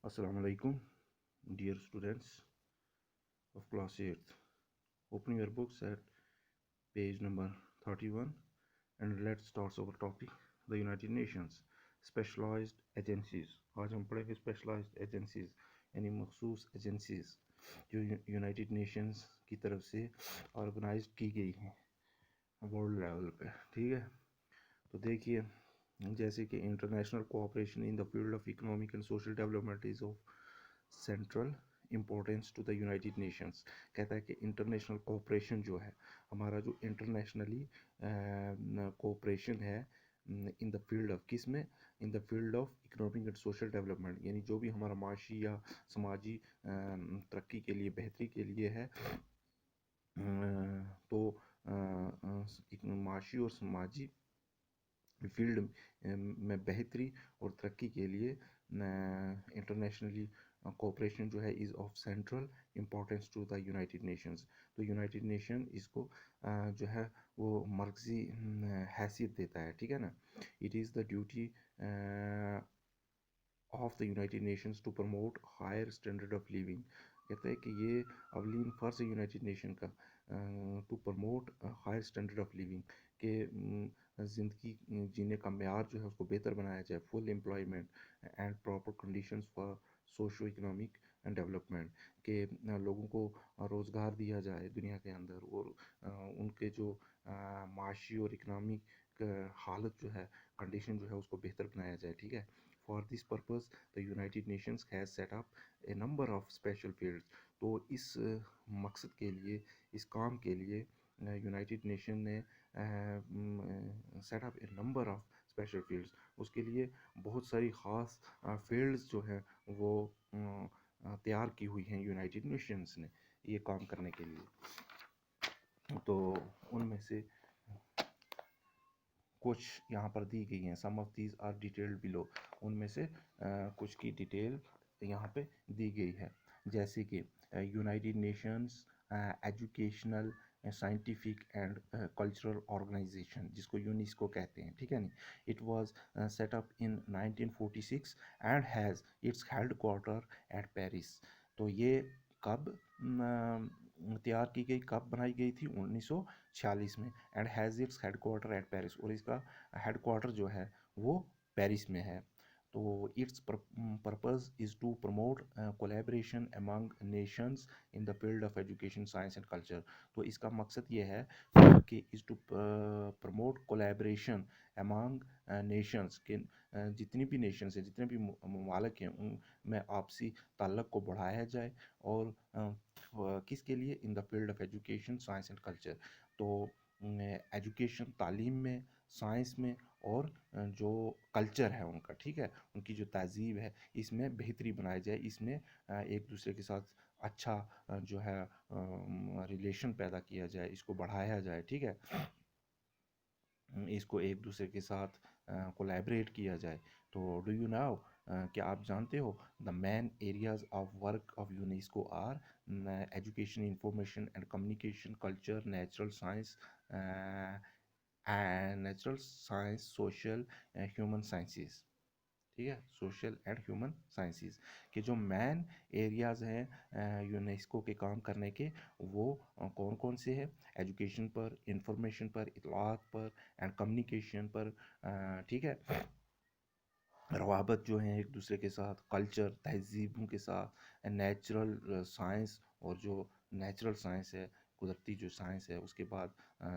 Assalamu alaikum, dear students of class 8th. Open your books at page number 31 and let's start our topic, the United Nations Specialized Agencies. आज हम पढ़ेंगे specialised agencies यानी मखसूस agencies जो United Nations की तरफ से organise की गई हैं वर्ल्ड लेवल पे, ठीक है। तो देखिए, जैसे कि international cooperation in the field of economic and social development is of central importance to the United Nations. कहता है कि इंटरनेशनल कोऑपरेशन जो है, हमारा जो इंटरनेशनली कोऑपरेशन है इन द फील्ड ऑफ किस में, इन the field of economic and social development, यानी जो भी हमारा माशी या समाजी तरक्की के लिए, बेहतरी के लिए है, तो माशी और समाजी फील्ड में बेहतरी और तरक्की के लिए इंटरनेशनली कोऑपरेशन जो है is of central importance to the United Nations. तो यूनाइटेड नेशन इसको जो है वो मरकज़ी हैसियत देता है, ठीक है ना। It is the duty of the United Nations to promote higher standard of living. कहते हैं कि ये अवलीन फ़र्ज़ है यूनाइटेड नेशन का to promote higher standard of living, के ज़िंदगी जीने का मेयार जो है उसको बेहतर बनाया जाए, full employment and proper conditions for socio economic and development, के लोगों को रोज़गार दिया जाए दुनिया के अंदर, और उनके जो माशी और इकोनॉमिक हालत जो है, कंडीशन जो है उसको बेहतर बनाया जाए, ठीक है। For this purpose the United Nations has set up A number of special fields. तो इस मकसद के लिए, इस काम के लिए यूनाइटेड नेशन ने set up A number of special fields. उसके लिए बहुत सारी ख़ास फील्ड्स जो हैं वो तैयार की हुई हैं यूनाइटेड नेशंस ने ये काम करने के लिए। तो उनमें से कुछ यहाँ पर दी गई हैं, some of these are detailed below. उनमें से कुछ की डिटेल यहाँ पे दी गई है, जैसे कि United Nations Educational Scientific and Cultural Organization, जिसको यूनेस्को कहते हैं, ठीक है नहीं। It was set up in 1946 and has its headquarter at Paris. तो ये कब तैयार की गई, कब बनाई गई थी? 1946 में। And has its headquarter at Paris, और इसका हेड क्वार्टर जो है वो पेरिस में है। तो its purpose is to promote collaboration among nations in the field of education, science and culture. तो इसका मकसद ये है कि is to promote collaboration among nations, के जितनी भी नेशंस हैं, जितने भी ममालिक हैं, उनमें आपसी ताल्लुक़ को बढ़ाया जाए, और किसके लिए? इन the field of education, science and culture. तो एजुकेशन, तालीम में, साइंस में, और जो कल्चर है उनका, ठीक है, उनकी जो तहज़ीब है, इसमें बेहतरी बनाई जाए, इसमें एक दूसरे के साथ अच्छा जो है रिलेशन पैदा किया जाए, इसको बढ़ाया जाए, ठीक है, इसको एक दूसरे के साथ कोलैबोरेट किया जाए। तो डू यू नाउ, क्या आप जानते हो, the main areas of work of UNESCO are education, information and communication, culture, natural science, social, human sciences, ठीक है, सोशल एंड ह्यूमन साइंसेस के जो मेन एरियाज़ हैं यूनेस्को के काम करने के, वो कौन कौन से हैं? एजुकेशन पर, इंफॉर्मेशन पर, इतलात पर, एंड कम्युनिकेशन पर, ठीक है, रवाबत जो हैं एक दूसरे के साथ, कल्चर, तहज़ीबों के साथ, नेचुरल साइंस, और जो नेचुरल साइंस है, कुदरती जो साइंस है, उसके बाद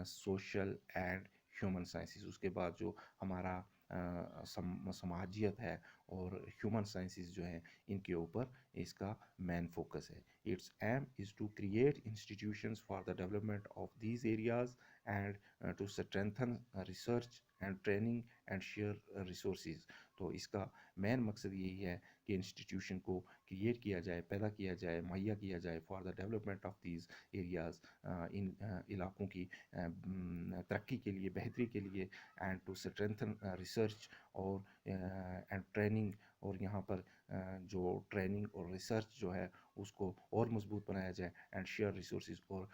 सोशल एंड ह्यूमन साइंसेस, उसके बाद जो हमारा समाजियत है और ह्यूमन साइंसेस जो हैं, इनके ऊपर इसका मेन फोकस है। Its aim is to create institutions for the development of these areas and to strengthen research and training and share resources. तो इसका मेन मकसद यही है कि इंस्टीट्यूशन को क्रिएट किया जाए, पैदा किया जाए, मुहैया किया जाए for the development of these areas, इन इलाकों की तरक्की के लिए, बेहतरी के लिए, एंड टू स्ट्रेंथन रिसर्च और एंड ट्रेनिंग, और यहाँ पर जो ट्रेनिंग और रिसर्च जो है उसको और मजबूत बनाया जाए, एंड शेयर रिसोर्सेज, और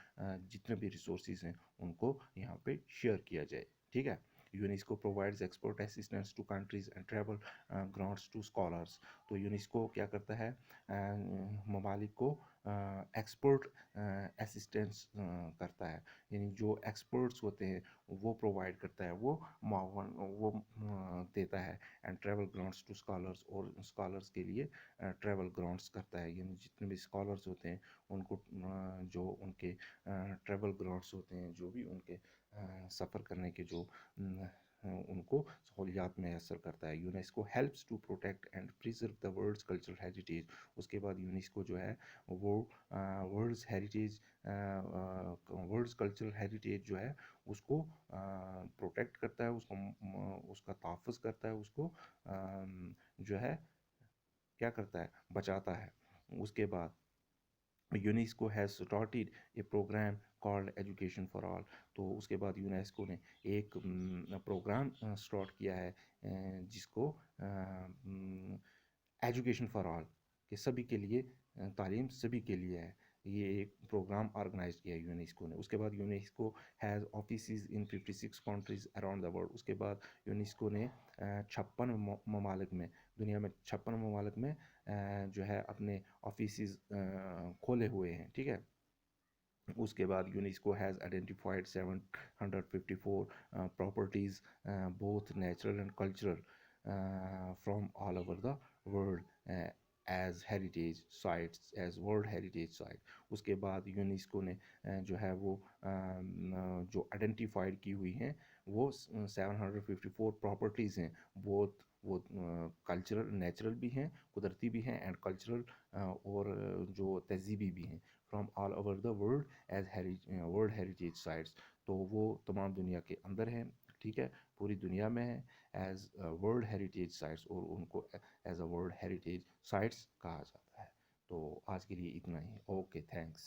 जितने भी रिसोर्सेज हैं उनको यहाँ पे शेयर किया जाए, ठीक है। UNESCO provides expert assistance to countries and travel grants to scholars. تو یونیسکو کیا کرتا ہے؟ ممالک کو ایکسپورٹ اسسٹنس کرتا ہے، یعنی جو ایکسپرٹس ہوتے ہیں وہ پرووائڈ کرتا ہے، وہ معاون وہ دیتا ہے. And travel grants to scholars, اور اسکالرس کے لیے ٹریول گرانٹس کرتا ہے، یعنی جتنے بھی اسکالرس ہوتے ہیں ان کو جو ان کے ٹریول گرانٹس ہوتے ہیں، جو بھی ان کے سفر کرنے کے جو ان کو سہولیات میسر کرتا ہے. UNESCO helps to protect and preserve the world's cultural heritage. اس کے بعد یونیسکو جو ہے وہ world's heritage world's cultural heritage جو ہے اس کو پروٹیکٹ کرتا ہے، اس کو اس کا تحفظ کرتا ہے، اس کو جو ہے کیا کرتا ہے؟ بچاتا ہے. اس کے بعد UNESCO has started a programme called education for all. تو اس کے بعد یونیسکو نے ایک پروگرام اسٹارٹ کیا ہے جس کو ایجوکیشن فار آل، کہ سبھی کے لیے تعلیم سبھی کے لیے ہے. یہ ایک پروگرام آرگنائز کیا ہے یونیسکو نے. اس کے بعد UNESCO has offices in 56 countries around the world. اس کے بعد یونیسکو نے 56 ممالک میں، دنیا میں 56 ممالک میں جو ہے اپنے آفیسز کھولے ہوئے ہیں. ٹھیک ہے. اس کے بعد UNESCO has identified 754 properties both natural and cultural from all over the world as heritage sites, as world heritage site. اس کے بعد یونیسکو نے جو ہے وہ جو آئیڈینٹیفائڈ کی ہوئی ہیں وہ 754 پراپرٹیز ہیں، بہت وہ کلچرل نیچرل بھی ہیں، قدرتی بھی ہیں، اینڈ کلچرل اور جو تہذیبی بھی ہیں، from all over the world as world heritage sites. تو وہ تمام دنیا کے اندر ہیں. ٹھیک ہے، پوری دنیا میں ہے ایز ورلڈ ہیریٹیج سائٹس، اور ان کو as a world heritage sites کہا جاتا ہے. تو آج کے لیے اتنا ہی. Okay, thanks.